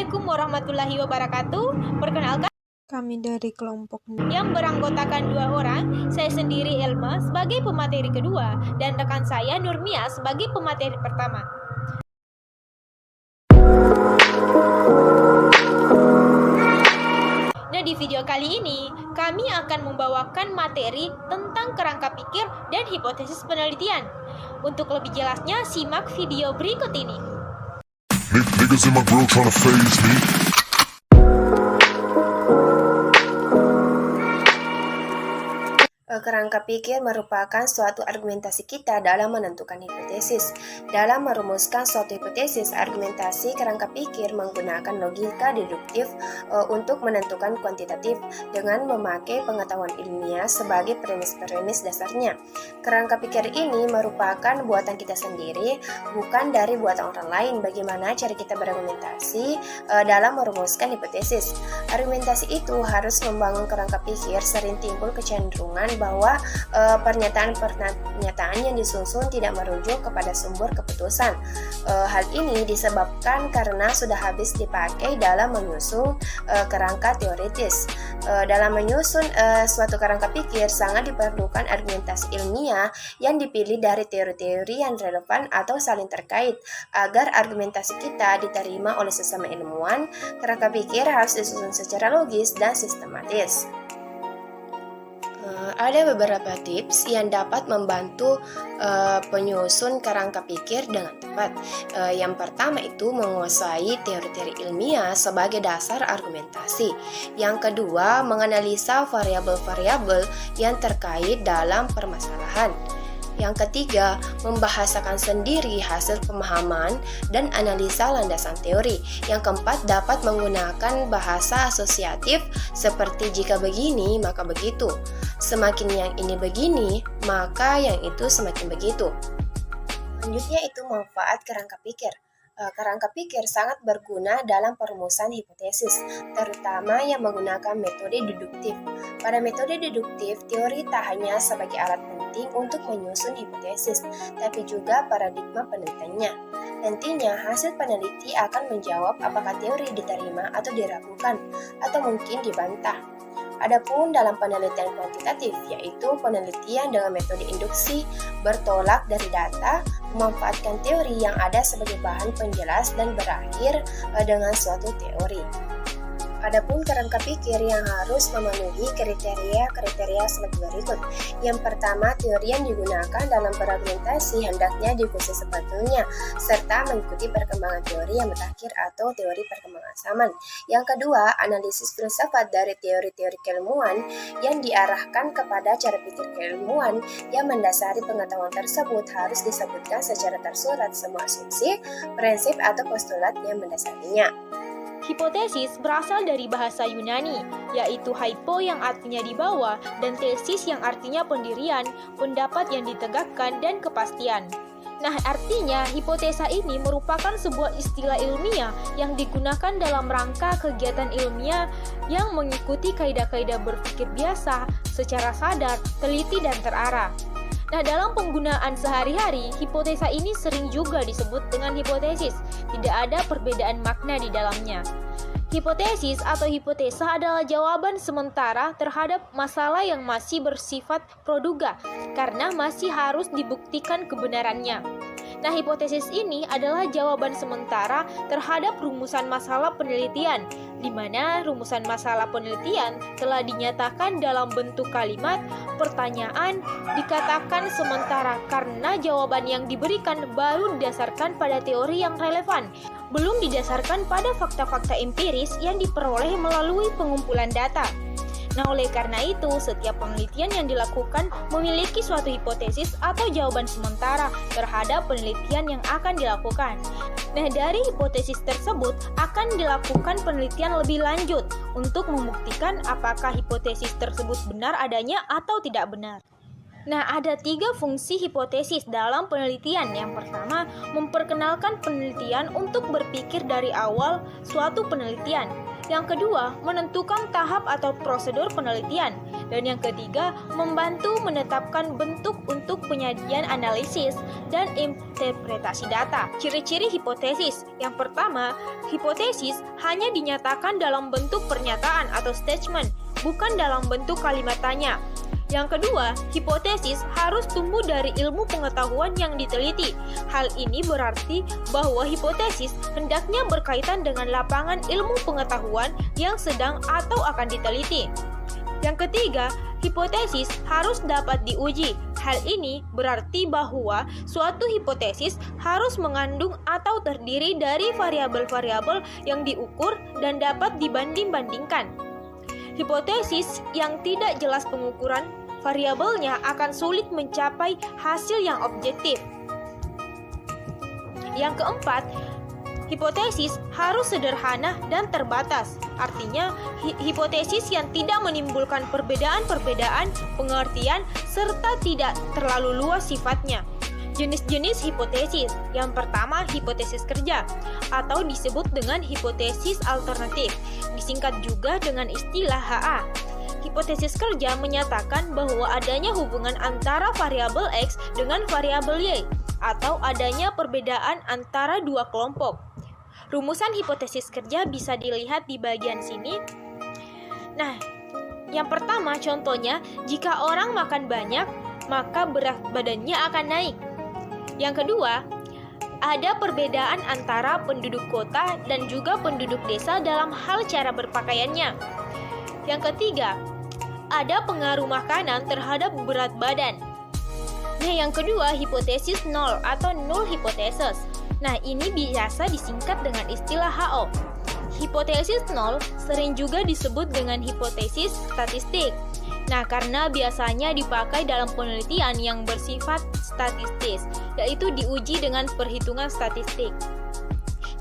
Assalamualaikum warahmatullahi wabarakatuh. Perkenalkan, Kami dari kelompok yang beranggotakan 2 orang, saya sendiri Elma sebagai pemateri kedua dan rekan saya Nurmia sebagai pemateri pertama. Nah, di video kali ini kami akan membawakan materi tentang kerangka pikir dan hipotesis penelitian. Untuk lebih jelasnya, simak video berikut ini. Niggas in my grill tryna phase me. Kerangka pikir merupakan suatu argumentasi kita dalam menentukan hipotesis. Dalam merumuskan suatu hipotesis, argumentasi kerangka pikir menggunakan logika deduktif untuk menentukan kuantitatif dengan memakai pengetahuan ilmiah sebagai premis-premis dasarnya. Kerangka pikir ini merupakan buatan kita sendiri, bukan dari buatan orang lain. Bagaimana cara kita berargumentasi dalam merumuskan hipotesis? Argumentasi itu harus membangun kerangka pikir. Sering timbul kecenderungan bahwa pernyataan yang disusun tidak merujuk kepada sumber keputusan. Hal ini disebabkan karena sudah habis dipakai dalam menyusun kerangka teoritis. Dalam menyusun suatu kerangka pikir sangat diperlukan argumentasi ilmiah yang dipilih dari teori-teori yang relevan atau saling terkait. Agar argumentasi kita diterima oleh sesama ilmuwan, kerangka pikir harus disusun secara logis dan sistematis. Ada beberapa tips yang dapat membantu penyusun kerangka pikir dengan tepat. Yang pertama itu menguasai teori-teori ilmiah sebagai dasar argumentasi. Yang kedua, menganalisa variabel-variabel yang terkait dalam permasalahan. Yang ketiga, membahasakan sendiri hasil pemahaman dan analisa landasan teori. Yang keempat, dapat menggunakan bahasa asosiatif seperti jika begini, maka begitu. Semakin yang ini begini, maka yang itu semakin begitu. Selanjutnya itu manfaat kerangka pikir. Kerangka pikir sangat berguna dalam perumusan hipotesis, terutama yang menggunakan metode deduktif. Pada metode deduktif, teori tak hanya sebagai alat penting untuk menyusun hipotesis, tapi juga paradigma penelitiannya. Nantinya, hasil peneliti akan menjawab apakah teori diterima atau diragukan, atau mungkin dibantah. Adapun dalam penelitian kuantitatif, yaitu penelitian dengan metode induksi, bertolak dari data, memanfaatkan teori yang ada sebagai bahan penjelas dan berakhir dengan suatu teori. Adapun kerangka pikir yang harus memenuhi kriteria sebagai berikut. Yang pertama, teori yang digunakan dalam berargumentasi hendaknya diikuti sebetulnya, serta mengikuti perkembangan teori yang mutakhir atau teori perkembangan zaman. Yang kedua, analisis filsafat dari teori-teori keilmuan yang diarahkan kepada cara pikir keilmuan yang mendasari pengetahuan tersebut harus disebutkan secara tersurat semua asumsi, prinsip atau postulat yang mendasarinya. Hipotesis berasal dari bahasa Yunani, yaitu hypo yang artinya di bawah dan tesis yang artinya pendirian, pendapat yang ditegakkan, dan kepastian. Nah, artinya hipotesa ini merupakan sebuah istilah ilmiah yang digunakan dalam rangka kegiatan ilmiah yang mengikuti kaidah-kaidah berpikir biasa secara sadar, teliti, dan terarah. Nah, dalam penggunaan sehari-hari, hipotesa ini sering juga disebut dengan hipotesis. Tidak ada perbedaan makna di dalamnya. Hipotesis atau hipotesa adalah jawaban sementara terhadap masalah yang masih bersifat praduga, karena masih harus dibuktikan kebenarannya. Nah, hipotesis ini adalah jawaban sementara terhadap rumusan masalah penelitian, di mana rumusan masalah penelitian telah dinyatakan dalam bentuk kalimat, pertanyaan, dikatakan sementara karena jawaban yang diberikan baru didasarkan pada teori yang relevan, belum didasarkan pada fakta-fakta empiris yang diperoleh melalui pengumpulan data. Nah, oleh karena itu, setiap penelitian yang dilakukan memiliki suatu hipotesis atau jawaban sementara terhadap penelitian yang akan dilakukan. Nah, dari hipotesis tersebut akan dilakukan penelitian lebih lanjut untuk membuktikan apakah hipotesis tersebut benar adanya atau tidak benar. Nah, ada 3 fungsi hipotesis dalam penelitian. Yang pertama, memperkenalkan penelitian untuk berpikir dari awal suatu penelitian. Yang kedua, menentukan tahap atau prosedur penelitian. Dan yang ketiga, membantu menetapkan bentuk untuk penyajian analisis dan interpretasi data. Ciri-ciri hipotesis. Yang pertama, hipotesis hanya dinyatakan dalam bentuk pernyataan atau statement, bukan dalam bentuk kalimat tanya. Yang kedua, hipotesis harus tumbuh dari ilmu pengetahuan yang diteliti. Hal ini berarti bahwa hipotesis hendaknya berkaitan dengan lapangan ilmu pengetahuan yang sedang atau akan diteliti. Yang ketiga, hipotesis harus dapat diuji. Hal ini berarti bahwa suatu hipotesis harus mengandung atau terdiri dari variabel-variabel yang diukur dan dapat dibanding-bandingkan. Hipotesis yang tidak jelas pengukuran variabelnya akan sulit mencapai hasil yang objektif. Yang keempat, hipotesis harus sederhana dan terbatas. Artinya, hipotesis yang tidak menimbulkan perbedaan-perbedaan pengertian serta tidak terlalu luas sifatnya. Jenis-jenis hipotesis. Yang pertama, hipotesis kerja atau disebut dengan hipotesis alternatif, disingkat juga dengan istilah HA. Hipotesis kerja menyatakan bahwa adanya hubungan antara variabel X dengan variabel Y atau adanya perbedaan antara dua kelompok. Rumusan hipotesis kerja bisa dilihat di bagian sini. Nah, yang pertama contohnya, jika orang makan banyak, maka berat badannya akan naik. Yang kedua, ada perbedaan antara penduduk kota dan juga penduduk desa dalam hal cara berpakaiannya. Yang ketiga, ada pengaruh makanan terhadap berat badan. Nah, yang kedua, hipotesis nol atau null hypothesis. Nah, ini biasa disingkat dengan istilah HO. Hipotesis nol sering juga disebut dengan hipotesis statistik. Nah, karena biasanya dipakai dalam penelitian yang bersifat statistis, yaitu diuji dengan perhitungan statistik.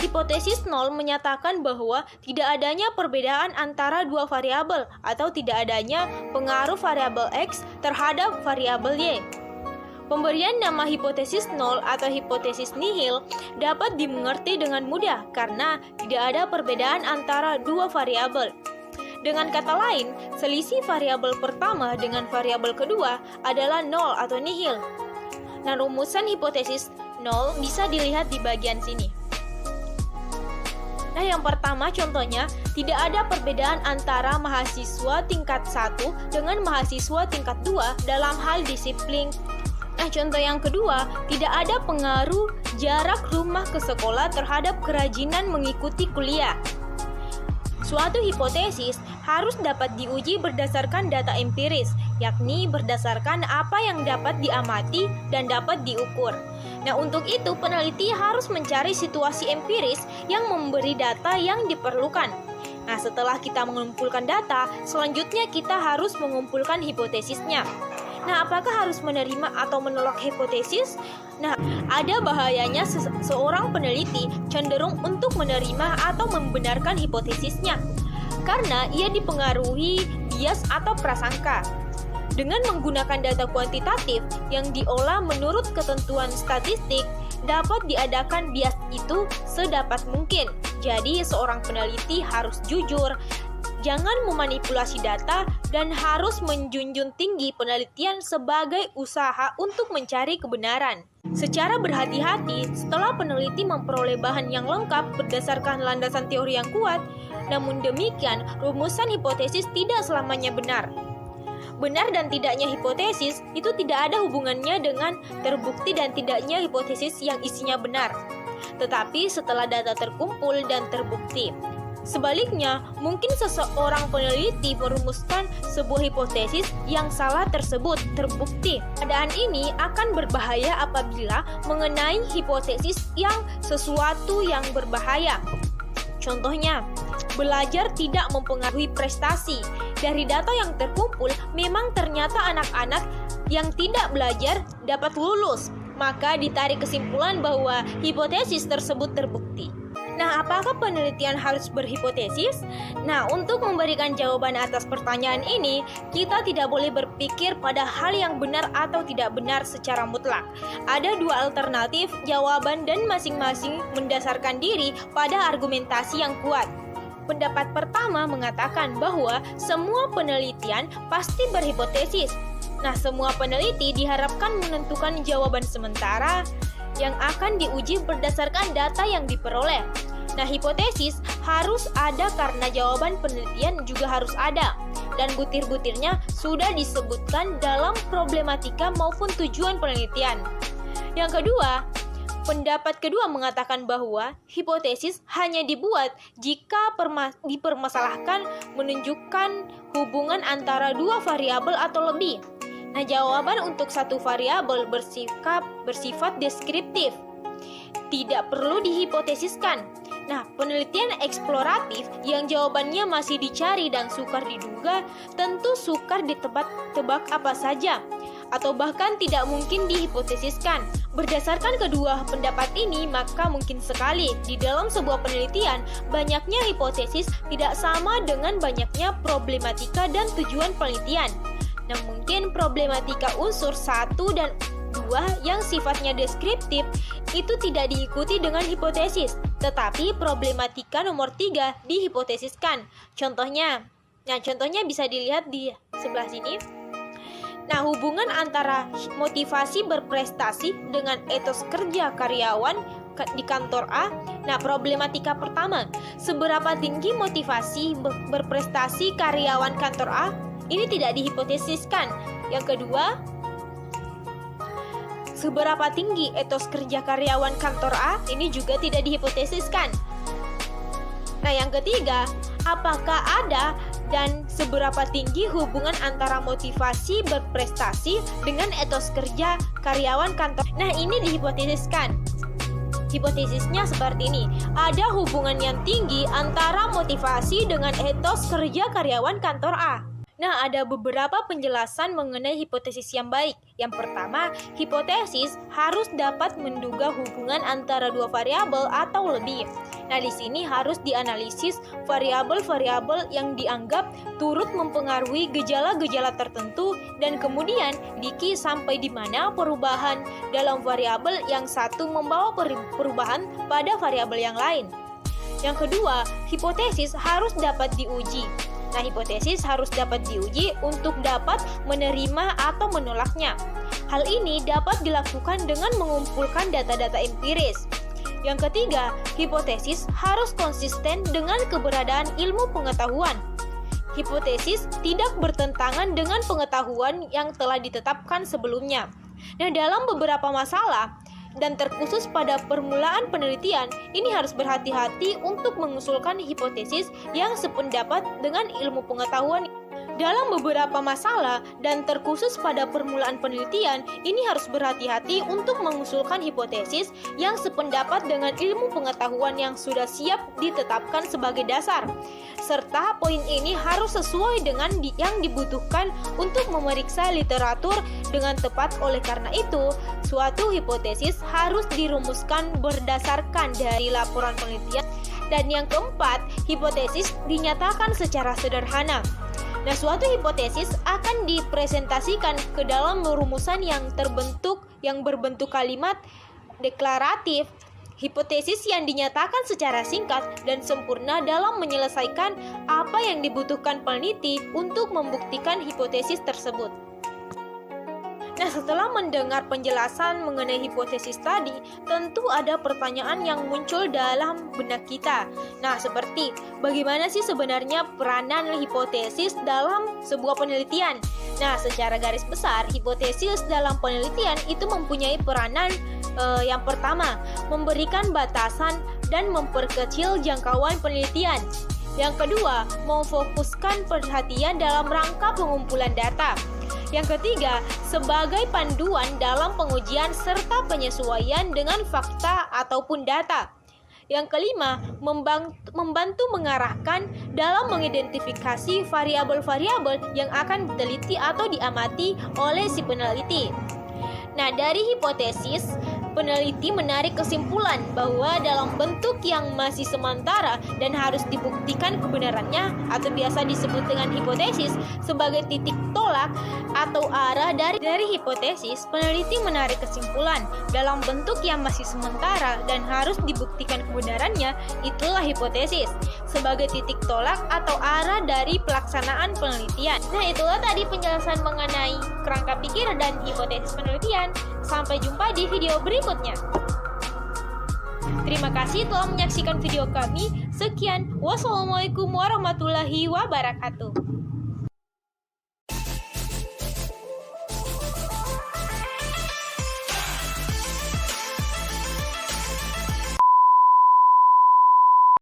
Hipotesis nol menyatakan bahwa tidak adanya perbedaan antara dua variabel atau tidak adanya pengaruh variabel X terhadap variabel Y. Pemberian nama hipotesis nol atau hipotesis nihil dapat dimengerti dengan mudah karena tidak ada perbedaan antara dua variabel. Dengan kata lain, selisih variabel pertama dengan variabel kedua adalah nol atau nihil. Nah, rumusan hipotesis nol bisa dilihat di bagian sini. Nah, yang pertama contohnya, tidak ada perbedaan antara mahasiswa tingkat 1 dengan mahasiswa tingkat 2 dalam hal disiplin. Nah, contoh yang kedua, tidak ada pengaruh jarak rumah ke sekolah terhadap kerajinan mengikuti kuliah. Suatu hipotesis harus dapat diuji berdasarkan data empiris, yakni berdasarkan apa yang dapat diamati dan dapat diukur. Nah, untuk itu peneliti harus mencari situasi empiris yang memberi data yang diperlukan. Nah, setelah kita mengumpulkan data, selanjutnya kita harus mengumpulkan hipotesisnya. Nah, apakah harus menerima atau menolak hipotesis? Nah, ada bahayanya seorang peneliti cenderung untuk menerima atau membenarkan hipotesisnya karena ia dipengaruhi bias atau prasangka. Dengan menggunakan data kuantitatif yang diolah menurut ketentuan statistik, dapat diadakan bias itu sedapat mungkin. Jadi, seorang peneliti harus jujur, jangan memanipulasi data, dan harus menjunjung tinggi penelitian sebagai usaha untuk mencari kebenaran. Secara berhati-hati, setelah peneliti memperoleh bahan yang lengkap berdasarkan landasan teori yang kuat, namun demikian, rumusan hipotesis tidak selamanya benar. Benar dan tidaknya hipotesis itu tidak ada hubungannya dengan terbukti dan tidaknya hipotesis yang isinya benar, tetapi setelah data terkumpul dan terbukti. Sebaliknya, mungkin seseorang peneliti merumuskan sebuah hipotesis yang salah tersebut terbukti. Keadaan ini akan berbahaya apabila mengenai hipotesis yang sesuatu yang berbahaya. Contohnya, belajar tidak mempengaruhi prestasi. Dari data yang terkumpul, memang ternyata anak-anak yang tidak belajar dapat lulus. Maka ditarik kesimpulan bahwa hipotesis tersebut terbukti. Nah, apakah penelitian harus berhipotesis? Nah, untuk memberikan jawaban atas pertanyaan ini, kita tidak boleh berpikir pada hal yang benar atau tidak benar secara mutlak. Ada dua alternatif jawaban dan masing-masing mendasarkan diri pada argumentasi yang kuat. Pendapat pertama mengatakan bahwa semua penelitian pasti berhipotesis. Nah, semua peneliti diharapkan menentukan jawaban sementara yang akan diuji berdasarkan data yang diperoleh. Nah, hipotesis harus ada karena jawaban penelitian juga harus ada. Dan butir-butirnya sudah disebutkan dalam problematika maupun tujuan penelitian. Yang kedua, pendapat kedua mengatakan bahwa hipotesis hanya dibuat jika dipermasalahkan menunjukkan hubungan antara dua variabel atau lebih. Nah, jawaban untuk satu variabel bersifat deskriptif, tidak perlu dihipotesiskan. Nah, penelitian eksploratif yang jawabannya masih dicari dan sukar diduga, tentu sukar ditebak apa saja, atau bahkan tidak mungkin dihipotesiskan. Berdasarkan kedua pendapat ini, maka mungkin sekali di dalam sebuah penelitian, banyaknya hipotesis tidak sama dengan banyaknya problematika dan tujuan penelitian. Nah, mungkin problematika unsur 1 dan 2 yang sifatnya deskriptif itu tidak diikuti dengan hipotesis, tetapi problematika nomor 3 dihipotesiskan. Contohnya bisa dilihat di sebelah sini. Nah, hubungan antara motivasi berprestasi dengan etos kerja karyawan di kantor A. Nah, problematika pertama, seberapa tinggi motivasi berprestasi karyawan kantor A? Ini tidak dihipotesiskan. Yang kedua, seberapa tinggi etos kerja karyawan kantor A? Ini juga tidak dihipotesiskan. Nah, yang ketiga, apakah ada dan seberapa tinggi hubungan antara motivasi berprestasi dengan etos kerja karyawan kantor? Nah, ini dihipotesiskan. Hipotesisnya seperti ini. Ada hubungan yang tinggi antara motivasi dengan etos kerja karyawan kantor A. Nah, ada beberapa penjelasan mengenai hipotesis yang baik. Yang pertama, hipotesis harus dapat menduga hubungan antara dua variabel atau lebih. Nah, di sini harus dianalisis variabel-variabel yang dianggap turut mempengaruhi gejala-gejala tertentu dan kemudian diki sampai di mana perubahan dalam variabel yang satu membawa perubahan pada variabel yang lain. Yang kedua, hipotesis harus dapat diuji. Nah, hipotesis harus dapat diuji untuk dapat menerima atau menolaknya. Hal ini dapat dilakukan dengan mengumpulkan data-data empiris. Yang ketiga, hipotesis harus konsisten dengan keberadaan ilmu pengetahuan. Hipotesis tidak bertentangan dengan pengetahuan yang telah ditetapkan sebelumnya. Nah, dalam beberapa masalah dan terkhusus pada permulaan penelitian, ini harus berhati-hati untuk mengusulkan hipotesis yang sependapat dengan ilmu pengetahuan. Dalam beberapa masalah dan terkhusus pada permulaan penelitian, ini harus berhati-hati untuk mengusulkan hipotesis yang sependapat dengan ilmu pengetahuan yang sudah siap ditetapkan sebagai dasar. Serta poin ini harus sesuai dengan yang dibutuhkan untuk memeriksa literatur dengan tepat. Oleh karena itu, suatu hipotesis harus dirumuskan berdasarkan dari laporan penelitian. Dan yang keempat, hipotesis dinyatakan secara sederhana. Nah, suatu hipotesis akan dipresentasikan ke dalam rumusan yang berbentuk kalimat deklaratif. Hipotesis yang dinyatakan secara singkat dan sempurna dalam menyelesaikan apa yang dibutuhkan peneliti untuk membuktikan hipotesis tersebut. Nah, setelah mendengar penjelasan mengenai hipotesis tadi, tentu ada pertanyaan yang muncul dalam benak kita. Nah, seperti bagaimana sih sebenarnya peranan hipotesis dalam sebuah penelitian? Nah, secara garis besar, hipotesis dalam penelitian itu mempunyai peranan yang pertama, memberikan batasan dan memperkecil jangkauan penelitian. Yang kedua, memfokuskan perhatian dalam rangka pengumpulan data. Yang ketiga, sebagai panduan dalam pengujian serta penyesuaian dengan fakta ataupun data. Yang kelima, membantu mengarahkan dalam mengidentifikasi variabel-variabel yang akan diteliti atau diamati oleh si peneliti. Nah, dari hipotesis, peneliti menarik kesimpulan bahwa dalam bentuk yang masih sementara dan harus dibuktikan kebenarannya atau biasa disebut dengan hipotesis sebagai titik tolak atau arah dari hipotesis, peneliti menarik kesimpulan dalam bentuk yang masih sementara dan harus dibuktikan kebenarannya, itulah hipotesis. sebagai titik tolak atau arah dari pelaksanaan penelitian. Nah, itulah tadi penjelasan mengenai kerangka pikir dan hipotesis penelitian. Sampai jumpa di video berikutnya. Terima kasih telah menyaksikan video kami. Sekian, wassalamualaikum warahmatullahi wabarakatuh.